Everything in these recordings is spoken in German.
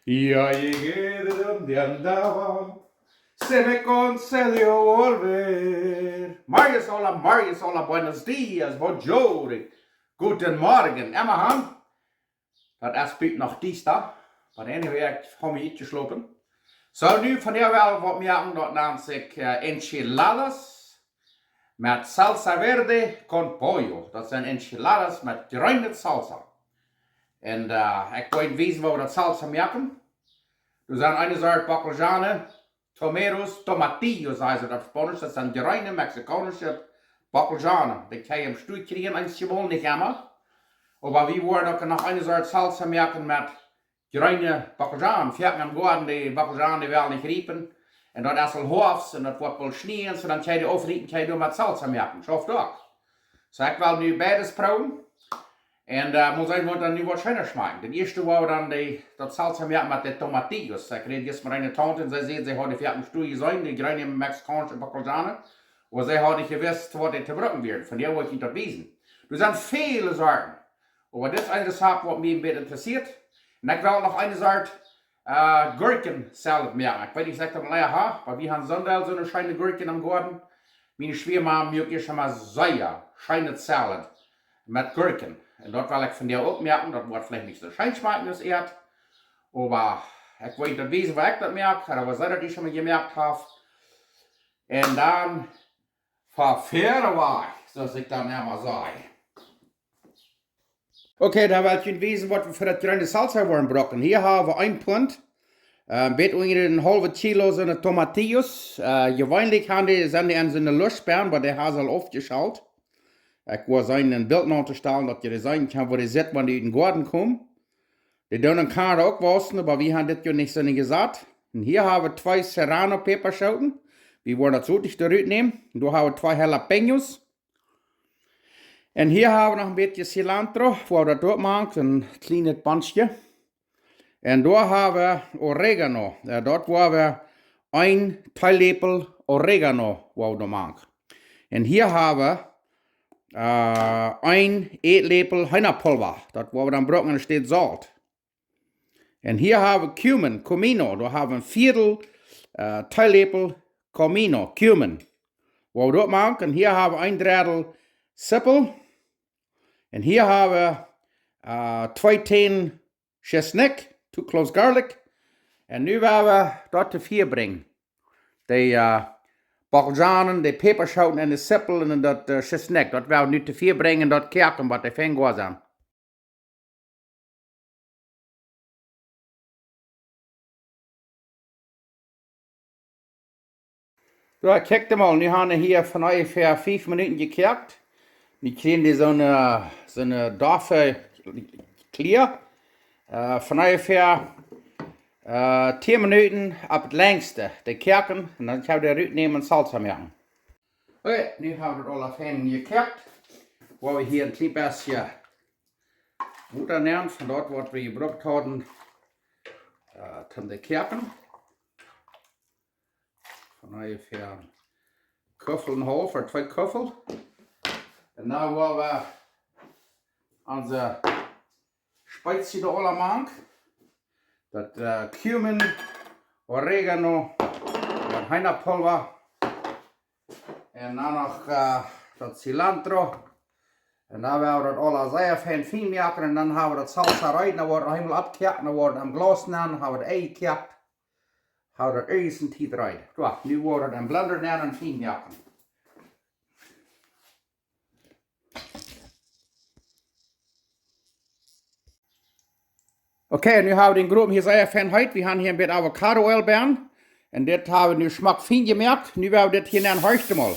Ja, llegué donde andaba, se me concedió volver. Mario sola, buenos dias, bonjour, guten Morgen. Emma Han, dat is spielt nog dies da, maar anyway, ik heb me iets geslopen. Zo, nu van jou wel wat meer, dat naam zich enchiladas met salsa verde con pollo. Dat zijn enchiladas met Gjreenet Salsa. En ik weet weten waar we dat salsa maken. Er zijn eine soort bacaljanen, tomatillos heißt das auf Spanisch. Das sind die reine mexikanische bacaljanen. Die kann ich im Stuhl kriegen, eins wohl nicht immer. Aber wir wollen auch noch eine Sorte Salsa machen mit die reine bacaljanen. Wir haben geworden, die bacaljanen, die werden nicht riepen. Und das ist ein Hofs und das wird wohl schneien, so dann kann ich aufrieten, kann ich mit Salsa machen. Schafft auch. So ich will nu beides proben. Und muss sagen, was dann nicht was schöner schmecken. Das erste war dann das Salsa mit den Tomatillos. Ich rede jetzt mit einer Tante und sie sieht, sie hat die fertigen Stuhl gesehen, die reine mexikanische Bacaljanen. Und sie hat nicht gewusst, was die zu brücken wird. Von der wollte ich das wissen. Das sind viele Sorten. Aber das ist ein Rezept, was mich ein bisschen interessiert. Und ich will noch eine Sorte Gurkensalat machen. Ich weiß nicht, ich sage das mal, ja, aber wir haben Sonntag so eine schöne Gurken am Garten. Meine Schwiegermama mögt schon mal sehr schöne Salat mit Gurken. Und dort will ich von dir auch merken, das wird vielleicht nicht so schön schmecken, das Erd. Aber ich weiß nicht wissen, was ich das merke, aber was ich schon mal gemerkt habe. Und dann verfehre war ich, so ich dann immer sage. Okay, da will ich wissen, was wir für das Gjreenet Salsa wollen brauchen. Hier haben wir ein Pfund, ein bisschen ungefähr ein halbes Kilo so eine Tomatillos. Gewöhnlich sind die in so eine Luschbeeren, aber der hat es aufgeschaut. Ich will sein ein Bild noch stellen, dass ihr sehen kann, wo die seht, wenn die in den Garten kommen. Die dürfen kann auch waschen, aber wir haben das ja nicht so gesagt. Und hier haben wir 2 Serrano-Peperschoten. Wir wollen das so nicht nehmen. Und da haben wir 2 Jalapenos. Und hier haben wir noch ein bisschen Cilantro, wo wir das dort machen, ein kleines Bandchen. Und da haben wir Oregano. Dort wollen wir 1 Teelöffel Oregano, wo wir das machen. Und hier haben wir 1 Etlöffel Henna-Pulver. Das wollen wir dann brauchen, da steht Salz. Und hier haben wir Cumin, Comino. Da haben wir 1 Viertel Teelöffel Cumin. Wo wir das machen. Und hier haben wir 1 Drittel Sippel. Und hier haben wir 2 Zehen Chesnick, 2 cloves Garlic. Und nu werden wir dort zu 4 bringen. Die Bacaljanen, die Peperschoten en de Sippel en dat Chesnick. Dat werden wir nu zu 4 bringen, dat kerken wat die Fengoor zijn. So, kijk mal, nu haben wir hier von ungefähr 5 Minuten gekerkt. Wir kriegen die so eine Dorfe clear. Von ungefähr 10 Minuten ab das längste, die kerken. Und dann kann ich die nehmen und Salsa machen. Okay, nu haben wir alle Fäden gekerkt. Wo wir hier ein klein bisschen Butter nehmen, von dort, wo wir gebraucht haben, zum die kerken. Von ungefähr Köffel und halb oder 2 Köffel. Und dann wollen wir unsere Spezie da alle machen. Das Cumin, Oregano, das Henna-Pulver. Und dann noch das Cilantro. Und dann werden wir das alle sehr fein machen. Und dann haben wir das Salsa rein. Dann wird es einmal abgekehrt. Dann wird es am Glas nehmen. Dann haben wir das Ei gekehrt. Haben wir das Eis in die rein. So, nu wird es am Blender nehmen und fein machen. Okay, nu haben wir den groben hier sehr fein heute. Wir haben hier ein bisschen Avocado-Öl beeren. Und das haben wir nu Schmack fein gemerkt. Nu werden wir das hier nehmen heute mal.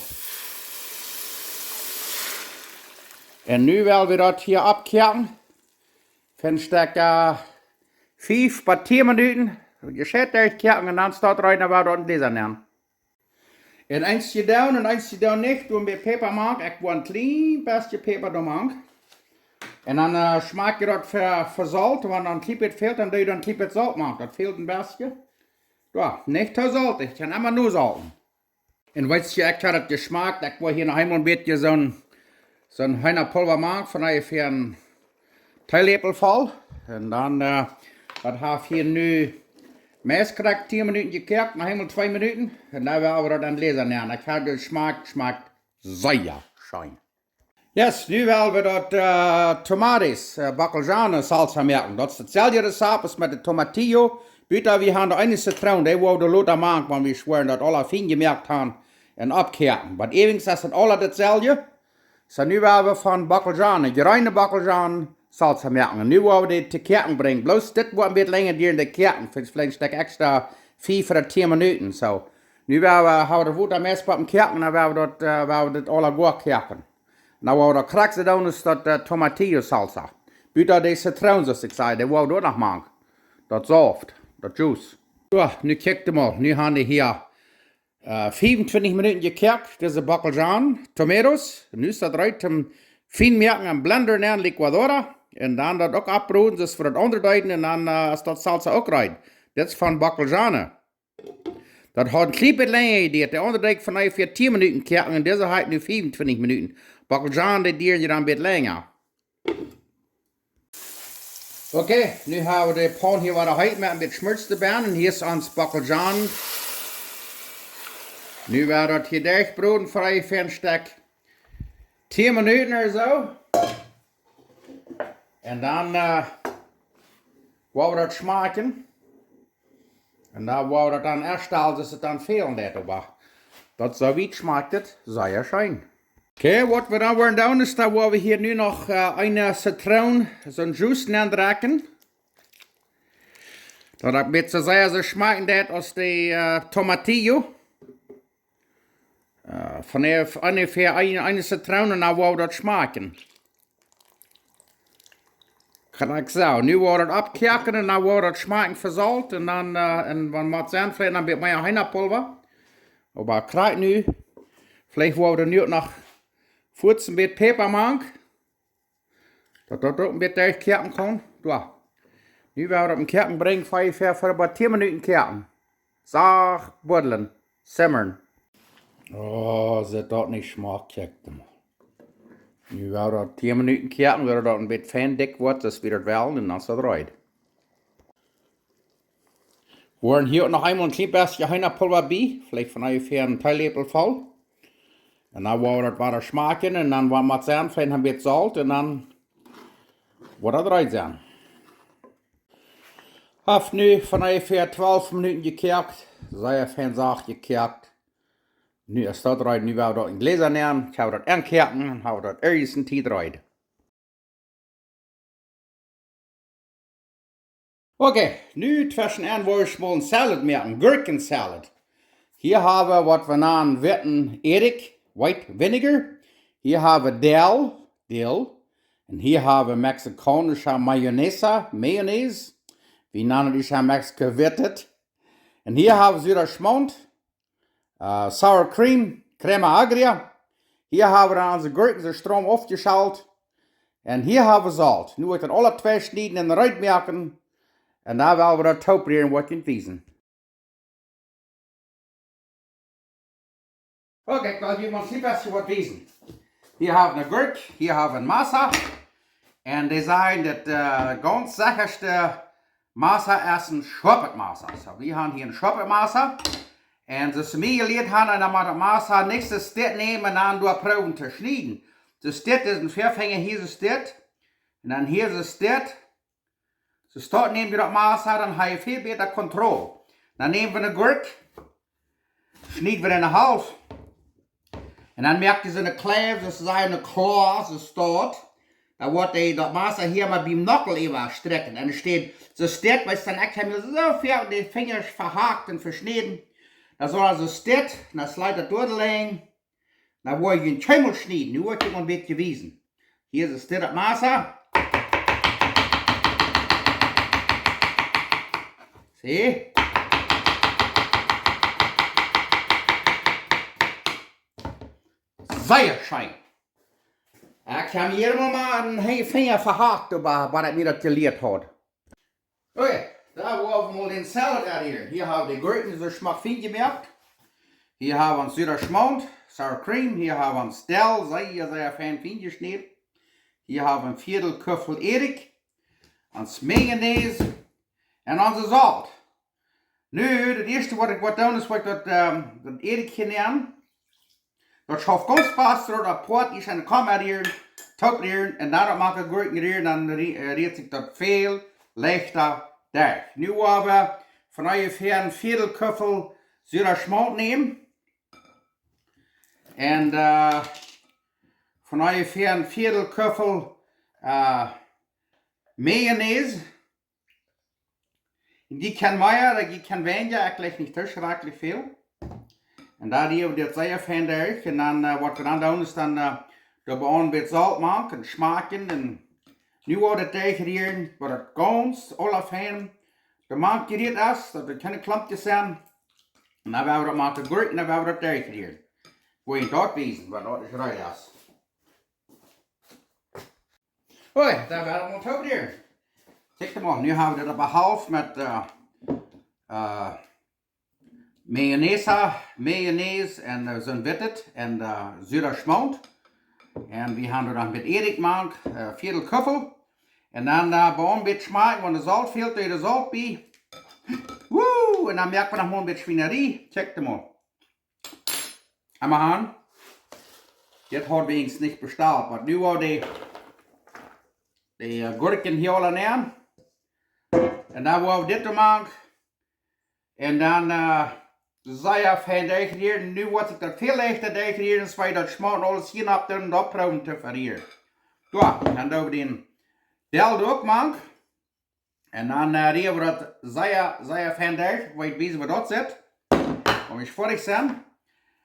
Und nu werden wir das hier abkehren. Für circa 5 bis 10 Minuten. Gescheit durchkehren und dann steht rein, dann werden wir das in Gläser nehmen. Und eins down und eins down nicht. Wenn wir Pfeffer machen, ich will ein klein bisschen Pfeffer da machen. Und dann schmeckt ihr das für Salz. Wenn dann ein kleines fehlt, dann tue ich ein kleines Salz machen. Das fehlt ein bisschen. Ja, nicht zu salzig, ich kann immer nur salzen. Und weißt du, ich habe das geschmeckt. Ich will hier noch einmal ein bisschen so ein Henna-Pulver machen, von ungefähr einem Teelöffel voll. Und dann Dat habe hier nu meest gekriegt, 10 Minuten gekehrt, noch einmal 2 Minuten. Und dann werden wir das an Gläser nehmen. Ich habe den schmeckt sehr schön. Yes, nu werden wir dat tomatis, Gjreenet Salsa machen. Dat is hetzelfde recept als met de tomatillo. Buiten we gaan de ene citroen, die wou de loter maken, want we schweren dat alle fijn gemerkt hebben en opkeren. Maar evens is het alle hetzelfde. So nu werden we van Gjreenet Salsa machen. Nu wollen we die te keren brengen. Bloß dit wordt een beetje langer duren de keren. Vielleicht een extra 5 oder 10 Minuten. So. Nu werden we de woord meest op dem keren en dan werden we dat alle goed keren. Nou, wat er krijgt dan is dat tomatillos salsa. Buiten de citroen, zoals ik zei, die wou ook nog maken. Dat soft, dat juice. Ja, nu kijk je maar. Nu hebben we hier 25 Minuten gekert, deze bakkeljan, tomatoes. Nu is dat eruit om fijn merken en blender en liquidora. En dan dat ook afbroeden, dus voor het onderduiden. En dan is dat salsa ook eruit. Dit is van bakkeljanen. Dat had een klein beetje langer geduurd. De onderduik van ongeveer 10 Minuten kerken en deze had nu 25 Minuten. Bakkeljan, die duurt je dan een beetje langer. Oké, nu hebben we de pan hier wat heet met een beetje schmutz erbij. En hier is ons bakkeljan. Nu werden dat hier dichtbroeden voor ongeveer een stuk 10 Minuten of zo. En dan wou we dat smaken. En dan wou we dat dan erstellen, dus het dan veel net op. Dat zo wit smaakt het, zeer schön. Oké, wat we dan worden doen is dat we hier nu nog een citroen, zo'n juice neerdraken. Dat een beetje zeer smaken dat als de tomatillo. Van ongeveer een citroen en dan wou we dat smaken. Gelijk zo, nu wordt het opkijken en dan wordt het smaken verzalt en dan en wat zijn vielleicht een beetje meer heinapulver. Maar krijg nu, vielleicht worden nu nog voets een beetje peper maken. Dat ook een beetje durchkijken kan. Ja. Nu werden we op een kijken brengen voor about 10 Minuten kijken. Zacht buddelen, simmeren. Oh, zit dat niet smaak, kijk dan. Nu werden we dat 10 Minuten kijken, weer dat een beetje fijn dik wordt, dus weer het wel en dan is het eruit. We worden hier nog eenmaal een klein beetje heinapulver bij, vielleicht van ongeveer een theelepel vol. En dan wordt het wat smaken en dan wordt het zijn, vielleicht een beetje zout en dan wordt het eruit zijn. Heb nu van ongeveer 12 Minuten gekert, zeer fijn zacht gekert. Nu is dat eruit, nu werden we dat in gläser nemen, gaan we dat inkerken en gaan we dat ergens een tijd eruit. Oké, nu tussenin wil ik een salad maken, gurkensalad. Hier hebben we wat we namen witten erik, white vinegar. Hier hebben we dill. En hier hebben we Mexicanische mayonaise. We nennen die in Mexico wittet. En hier hebben we zure schmond. Sour cream, crema agria. Hier hebben we onze gurken, de stroom afgeschaald. En hier hebben we zout. Nu wordt het alle twee snijden en eruit maken. En dan willen we dat topreren wat je wiezen. Oké, ik wil je maar even wat wiezen. Hier hebben we een gurk, hier hebben we een massa. En die zijn dat ganz sicherste massa is een schoppetmassa. So, we hebben hier een schoppetmassa. En zoals ze mij geleerd hebben, dan moet de massa niks te dit nemen en dan door proberen te snijden. Dus dit is een viervinger, hier is dit. En dan hier is dit. Dus tot neem je dat massa, dan heb je veel beter controle. Dan nemen we een gurk, snijden we in een half. En dan merk je zo'n kleef, dus zijn een klaar, zo staat. Dan wordt dat massa hier maar bij de nokkel even strekken. En dan steht, zo staat, maar dan echt hebben we zo veel die vingers verhaakt en versneden. Dan zal also steht, dan slijt het door de lijn. Dan word je een tjumel snijden. Nu wordt je een beetje wiesen. Hier is dit het massa. Zie? Zeer schijn. Ik heb hier maar een hele vinger verhaakt, wat ik niet dat geleerd had. Oké. Daar wollen we mal den Salad uit hier. Hier hebben we de gurken, zo smaakt fijn gemerkt. Hier hebben we ons zure schmond, sour cream. Hier hebben we ons dill, zeer fijn gesneden. Hier hebben we een viertel Köffel erik. Ons mayonaise. En onze zout. Nu, het eerste wat ik wat doen is, wat dat Erikje nemen. Dat schaf ganz pas door dat pot is en kom uit hier, top hier, en daarop maak ik goed hier, dan reed ik dat veel lichter weg. Nu hebben we van ongeveer een viertelkuffel zure smoot nemen. En van ongeveer een viertelkuffel mayonaise. Die kan meer, die kan weniger, eigenlijk niet te schrikkelijk veel. En daar hebben we dat zeer fijn durch. En dan wat we dan doen is dan er een beetje zout maken en smaken. En nu wordt het tegen hier, wordt het ganz alle fijn. Dan maak je dit als, dat er keine klampjes zijn. En dan gaan we dat maken goed en dan gaan we dat tegen hier. Wil je dat wezen, wat dat is eruit is. Oké, dan gaan we het over hier. Kijk hem op, nu hebben we dat behalve met mayonaise en zo'n wittet en zure smoot. En we gaan er dan met Erik maken, viertelkuffel. En dan bij een beetje smaak, want de zout veel te de zout bij. Woe! En dan merken we nog maar een beetje swinerie. Check hem op. En we gaan. Dit hadden we eens niet besteld, maar nu worden de gurken hier al nemen. En dan gaan we dit maken. En dan zeer fijn degraderen. Nu wordt het dat veel lichter degraderen, zodat je dat smaak alles hier op en opruimen te verrieren. Zo, dan doen we die deel ook maken. En dan hebben we dat zeer fijn deeg, waar je weet wat dat zit. Om eens vorig zijn.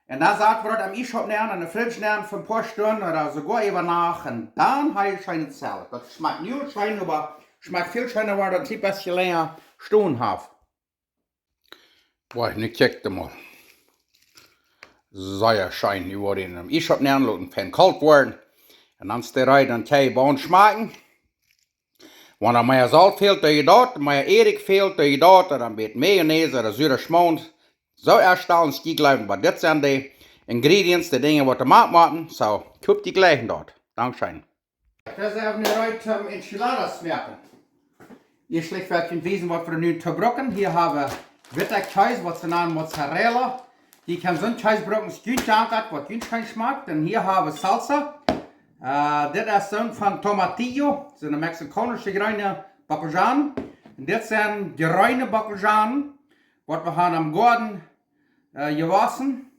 En dan zaten we dat am Ishop nemen, in de fridge nemen voor een paar stunden, of sogar even nach. En dan heb je het zelf. Dat smaakt niet schijn, maar smaakt veel schijner, waar dat een beetje länger stehen heeft. Boah, nu kijk hem maar. Zeer schijn, nu wordt in een Ishop nemen, laten fijn koud worden. En dan stel je dan twee bonen smaken. Want dan meer zout veel doe je dat, meer Erik veel doe je dat, en dan beetje mayonaise of zure smoot. Zo erstellen, ski blijven, maar dit zijn de ingrediënten, de dingen wat we maken. Zo, koop die gleich dort. Dankzij. Das hebben we nu uit Enchiladas maken. Hier schlichtweg kunt weten wat we nu te brokken. Hier hebben we witte kaas, wat ze noemen mozzarella. Die kan zo'n kaas brokken, goed jankert, wat goed smaakt. En hier hebben we salsa. Dit is zo'n van tomatillos. Dat zijn de Mexicanische groene bakkeljanen. En dit zijn groene bakkeljanen. Wat we gaan am Garten gewassen.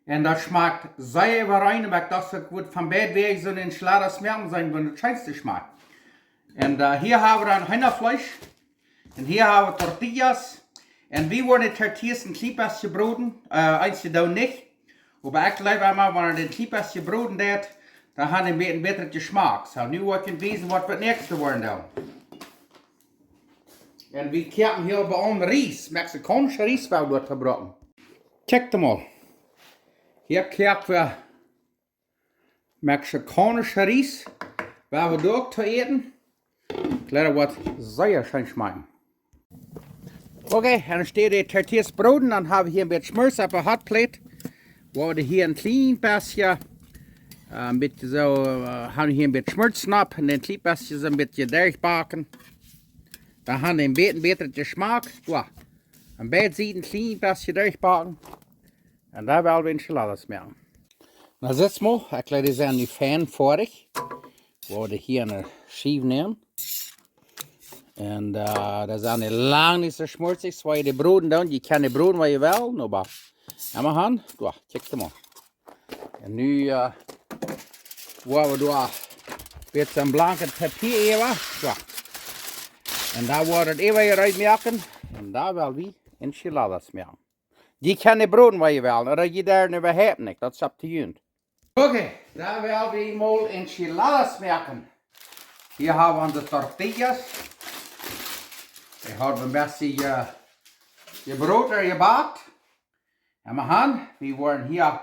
En dat smaakt zeer rein, maar dat wordt van beide wegen zo'n Enchiladas merken zijn, wenn het scheinste smaakt. En hier hebben we dan Hühnerfleisch. En hier hebben we tortillas. En wie worden de tortillas in klippers gebroden? Eins gedaan niet. Maar ik geloof maar, wanneer de klippers gebroden deed, dan had het een betere smaak. So, nu wordt het wezen wat we het nächste worden doen. En we kijken hier bij ons rijst, Mexicanische rijst wordt gebroken. Kijk hem al. Hier kijken we Mexicanische rijst, waar we ook te eten. Kleiner wat zeer schön smaken. Oké, en dan staat de tortillas broden, dan hebben we hier een beetje smurs op een hotplate. Waar we hier een klein beetje, een beetje zo, hebben we hier een beetje smurzen op en een klein beetje zo een beetje durchbakken. Dan haben wir een betere Geschmack. Ja. Een beetje een klein beetje durchbakken. En daar willen we Enchiladas maken. Nou zit maar, ik laat deze nu fijn vorig. We worden hier een schijf nemen. En dat zijn lang niet zo schmutzig, zoals je de broden doet. Je kan de broden wat je wil, maar en we gaan, ja, kijk hem maar. En nu worden we door een beetje een blanke papier even. Ja. En daar wordt het even eruit maken. En daar wil we Enchiladas maken. Die kan de broden wat je wil, dat je daar niet hebt niet. Dat is op te je. Oké, daar willen we mal Enchiladas maken. Hier hebben we onze tortillas. Die hebben een beetje je brood er gebakt. En we gaan, we worden hier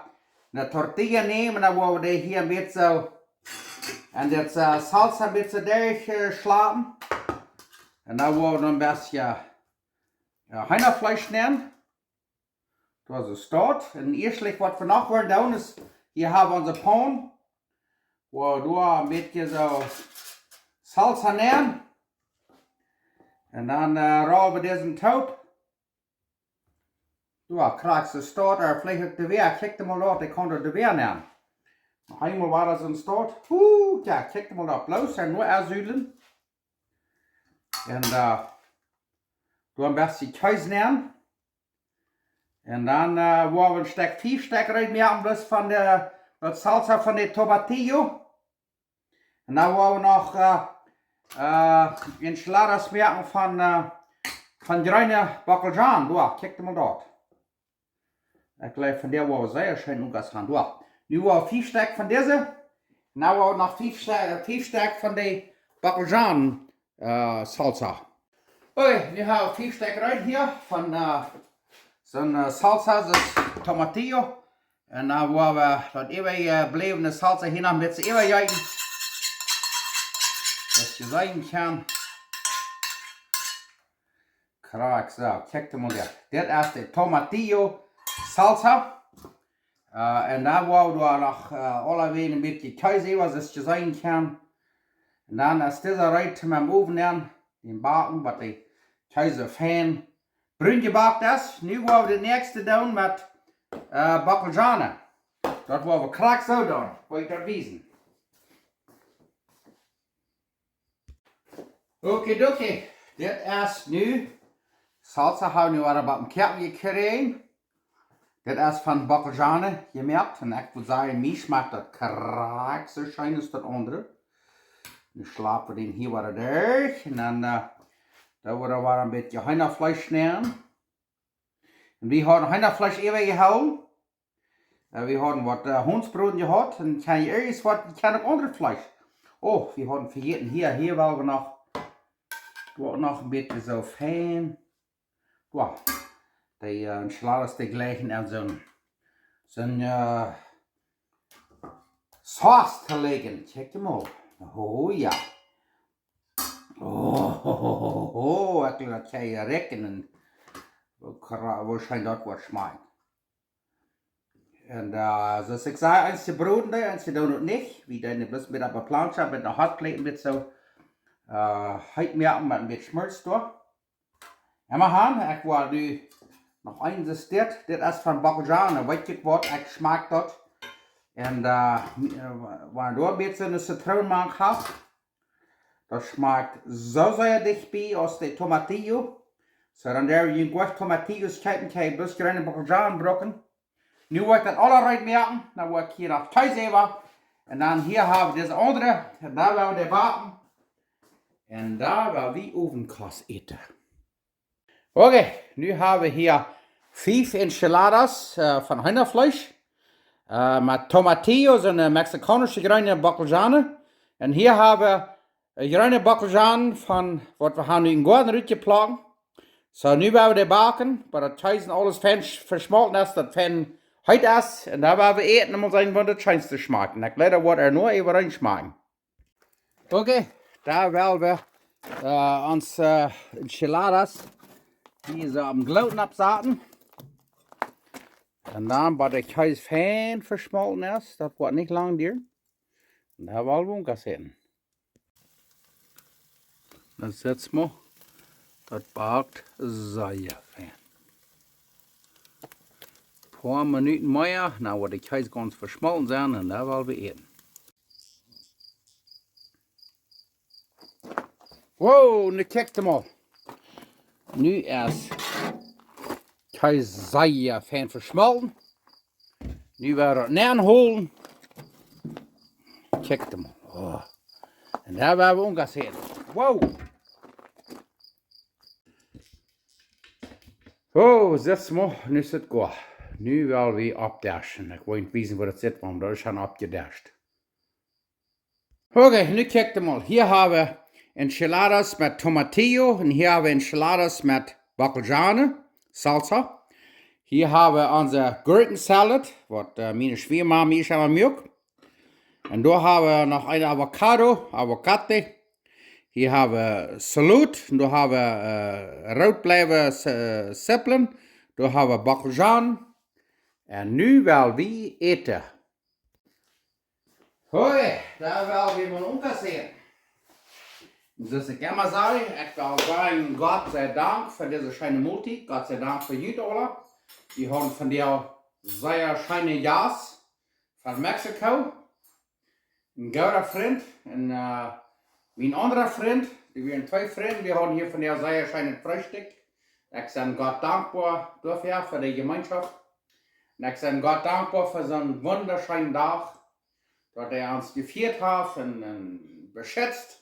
een tortilla nemen en dan worden we hier een beetje zo. En dit salsa een beetje durchslapen. En dan worden we een beetje Hühnerfleisch nemen. Dat is het. En eerst wat we nog willen doen is, hier hebben we onze pan. Waar we een beetje zo salsa nemen. En dan rollen we deze taub. Ja, krijg ze stort er vlieg de weer. Kijk maar laat, ik kan er de weer nemen. Nog eenmaal waar dat een stort. Ja, kijk maar dat bloos en nur uitzuilen. En doe een beetje thuis nemen. En dan worden we een stuk 4 stuk eruit maken, dus van de salsa van de tomatillo. En dan worden we nog enchiladas maken van Gjreenet Salsa. Kijk maar dat. Ik geloof van der waar we zeer schön umgas gaan. Nu hebben we 4 stuk van deze. Nu hebben we nog 4 stuk van de bakkeljan salsa. Oké, nu hebben we 4 stuk eruit hier van zo'n salsa, dus tomatillo. En dan hebben we dat eeuwig blijvende salsa hier met z'n eeuwig eten. Dat je zien kan. Kijk zo, kijk maar daar. Dit is de tomatillo salsa. En dan worden we nog allebei een beetje thuis even, zoals je zien kan. En dan is deze eruit met hem oven den baken, wat de thuis fijn bruin gebakt is. Nu gaan we de nächste doen met bakkeljanen. Dat gaan we krak zo doen, wil ik dat wijzen. Oké, dit is nu salsa, hebben we nu al wat een kerkje gekregen. Dit is van bakkeljanen gemerkt. En ik wil zeggen, mij smaakt dat krak zo schijn als dat andere. Nu slapen we den hier weer durch. En dan daar wordt er weer een beetje heinafleisch nemen. En we hadden heinafleisch even gehouden. We hadden wat hondsbroden gehad. En kan je ergens wat, je kan ook andere vlees. Oh, we hadden vergeten, hier willen we nog een beetje zo fijn. Wow. Die enchiladas die gleichen aan zo'n saus te leggen. Check hem op. Oh ja. Oh, ik laat je rekenen. Waarschijnlijk dat wordt smaakt. En zoals ik zei, als je broden, als je doen het niet. We doen het bloß met een plancha, met een hotplate, met zo heet merken, met een beetje schmutz door. En we gaan, ik wil nu nog eens dit is van bakkeljanen, weet je wat, ik smaak dat. En waar door een beetje een citroenmank had, dat smaakt zo zeer dichtbij als de tomatillo. Zo dan daar je goed tomatillos kijken, kan je bloß Gjreenet bakkeljan brokken. Nu wil ik dat alle eruit merken, dan wil ik hier nog thuis even. En dan hier hebben we deze andere, en daar willen we de baken. En daar willen we ovenkast eten. Oké, nu hebben we hier 5 enchiladas van heinafleisch. Met tomatillos en Mexicanische Gjreenet bakkeljanen. En hier hebben we Gjreenet bakkeljan van wat we gaan nu in Gordon uitgeplagen. Zo, nu willen we de baken, maar dat thuis alles fijn versmolten is, dat fijn heet is. En daar willen we eten om ons een van de schijnste smaken. Ik laat wat er nog even rein smaken. Oké, daar willen we ons enchiladas die zo am glouten abzaten. En dan, wat de thuis fijn versmolten is, dat wordt niet lang duren. En daar willen we ook zitten. Dan zetten we. Dat bakt zeer fijn. Een paar minuten meer, nou wordt de kaas ganz versmolten zijn en daar willen we eten. Wow, nu kijk hem al. Nu is kaas zeer fijn versmolten. Nu weer het neerholen. Kijk hem al. Oh. En daar willen we ook eten. Wow. Oh, zet maar, nu is het goed. Nu willen we opdashen. Ik wil niet weten waar het zit, want dat is schon opgedasht. Oké, nu kijk je mal. Hier hebben we enchiladas met tomatillo. En hier hebben we enchiladas met bakkeljanen, salsa. Hier hebben we onze Gjreenet salad, wat mijn schwiegermama is aan melk. En daar hebben we nog een avocado. Hier hebben we salut, daar hebben we roodblijven seppelen, daar hebben we bakkeljan. En nu willen we eten. Hoi, daar willen we maar omkasteren. Dus ik immer sage, ich will sagen, Gott sei Dank für diese schöne Multi, Gott sei Dank für Jüd alle. Die haben von der sehr schöne Jas von Mexiko. Ein guter Freund und mein anderer Freund, die waren zwei Freunde, wir haben hier von der sehr schönen Frühstück. Ich bin Gott dankbar dafür, für die Gemeinschaft. Und ich bin Gott dankbar für so einen wunderschönen Tag, dass uns geführt hat und beschätzt.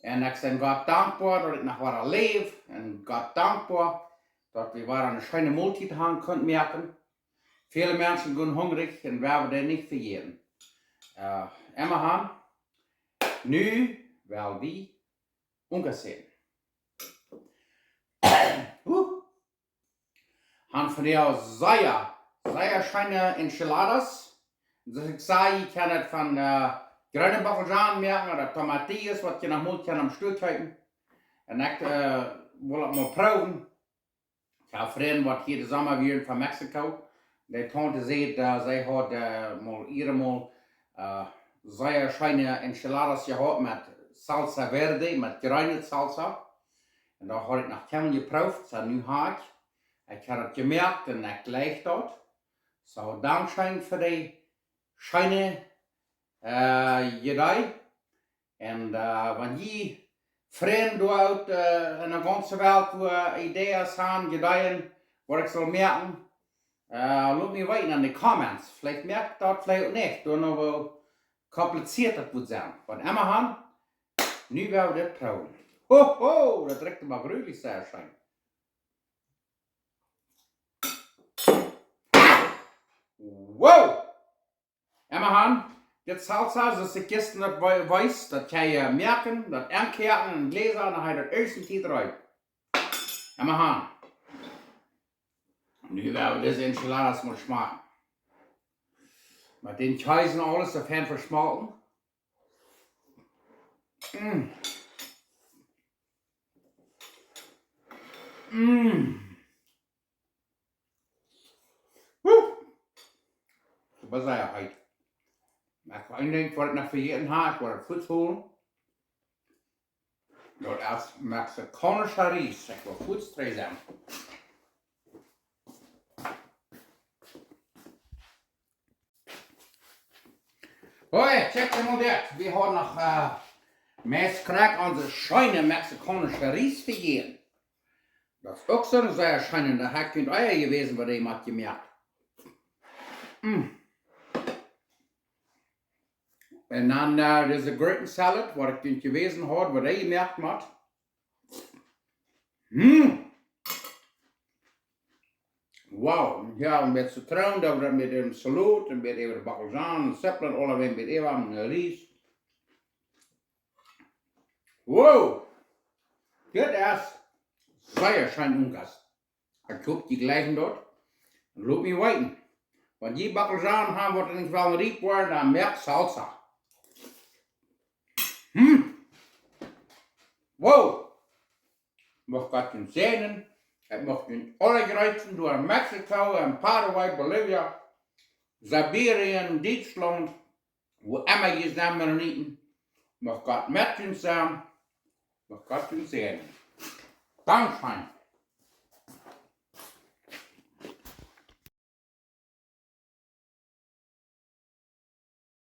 Und ich bin Gott dankbar, dass ich noch weiter lebe. Und Gott dankbar, dass wir weiter eine schöne Multi haben konnten merken. Viele Menschen sind hungrig und werden das nicht verlieren. Immerhin, nu werden wir umgesehen. Han von der sehr schöne Enchiladas. Dus ich sage, ich kann es von Gjreenet Salsa merken oder tomatillos, was je noch moet am Stück halten. Und ich will es mal proben. Ich habe Freunde, die hier zusammen waren von Mexiko. Die Tante sieht, sie hat mal sehr schöne Enchiladas gehabt mit Salsa Verde, mit Gjreenet Salsa. Und da habe ich nach Kämmen geprobt, so nu habe ich. Ich habe es gemerkt und ich gleich dort. So, Dankeschön für die schöne Idee. Und wenn die Freunde dort in der ganzen Welt, wo Ideen haben, Ideen, was ich soll merken, lass mich wissen in die Comments. Vielleicht merkt das vielleicht auch nicht, da noch wo kompliziert das wird sein. Von immerhin, nu werden wir das proben. Ho, das riecht aber wirklich sehr schön. Wow! Immerhin, das Salsa, das ich gestern weiß, das kann ich merken, das Ankehren und Gläser, dann habe ich das erste Tee rein. Immerhin. Nu werden wir diese Enchiladas mal schmecken. Mit den Käisen alles auf Hand verschmalten. Was sei ja heute. Nach ein Ding, was ich noch für jeden habe, ich wollte Fuß holen. Dort erst mexikanischer Ries, ich will Fuß drehen. Hoi, check mal das. Wir haben noch meist gekriegt unsere schöne mexikanische Ries für jeden. Das ist auch so eine sehr schöne, da hat kein Eier gewesen, was ich mal gemerkt. Und dann diese Gjreenet Salad, was ich nicht gewesen habe, was ich gemerkt habe. Wow, ja, und mit Zitronen, da mit dem Salat, und mit dem Bacaljan, und Zeppelin, alle mit dem Ries. Wow, das ist sehr schön umgast. Ich gucke die gleichen dort und lass mich warten. Wenn die Bacaljan haben, was nicht wel rieb worden, dann merkt Salsa. Wow! Ich möchte den sehen. Ich möchte in alle Grenzen durch Mexiko, Paraguay, Bolivia, Sibirien, Deutschland, wo immer je zusammen eten. Ich möchte Gott mit uns sein. Ich möchte Gott sehen. Dankeschön.